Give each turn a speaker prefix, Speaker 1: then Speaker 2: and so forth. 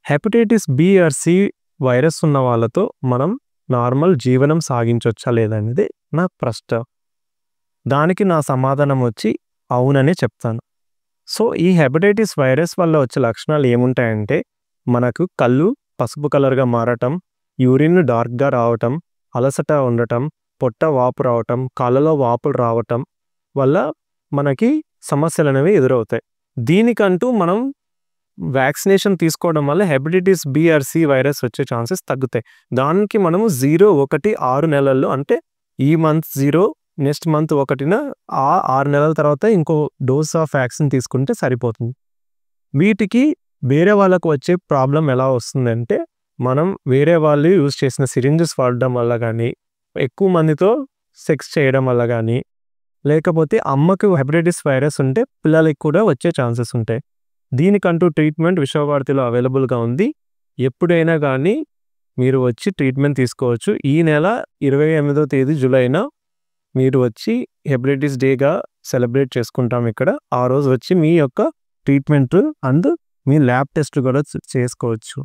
Speaker 1: Hepatitis B or C virus ఉన్న వాళ్ళతో మనం నార్మల్ జీవనం సాగించొచ్చా లేదనేది నా ప్రశ్న. దానికి నా సమాధానం వచ్చి అవుననే చెప్తాను. సో, ఈ హెపటైటిస్ వైరస్ వల్ల వచ్చే లక్షణాలు ఏముంటాయంటే, మనకు కళ్ళు పసుపు కలర్‌గా మారటం, యూరిన్ డార్క్‌గా రావటం, అలసట ఉండటం, పొట్ట వాపు రావటం, కాళ్ళలో వాపులు రావటం వల్ల మనకి సమస్యలనేవి ఎదురవుతాయి. దీనికంటూ మనం వ్యాక్సినేషన్ తీసుకోవడం వల్ల hepatitis B or C virus వచ్చే ఛాన్సెస్ తగ్గుతాయి. దానికి మనము 0, 1, 6 నెలల్లో అంటే ఈ మంత్ 0 నెక్స్ట్ మంత్ 1న 6 నెలల తర్వాత ఇంకో డోస్ ఆఫ్ వ్యాక్సిన్ తీసుకుంటే సరిపోతుంది. వీటికి వేరే వాళ్ళకు వచ్చే ప్రాబ్లమ్ ఎలా వస్తుందంటే, మనం వేరే వాళ్ళు యూజ్ చేసిన సిరింజెస్ వాడడం వల్ల గానీ, ఎక్కువ మందితో సెక్స్ చేయడం వల్ల గానీ, లేకపోతే అమ్మకు హెపటైటిస్ వైరస్ ఉంటే పిల్లలకి కూడా వచ్చే ఛాన్సెస్ ఉంటాయి. దీనికంటూ ట్రీట్మెంట్ విశ్వభారతిలో అవైలబుల్‌గా ఉంది. ఎప్పుడైనా గానీ మీరు వచ్చి ట్రీట్మెంట్ తీసుకోవచ్చు. ఈ నెల 28వ తేదీ జూలైన మీరు వచ్చి హెపటైటిస్ డేగా సెలబ్రేట్ చేసుకుంటాం ఇక్కడ. ఆ రోజు వచ్చి మీ యొక్క treatment and me lab test కూడా చేసుకోవచ్చు.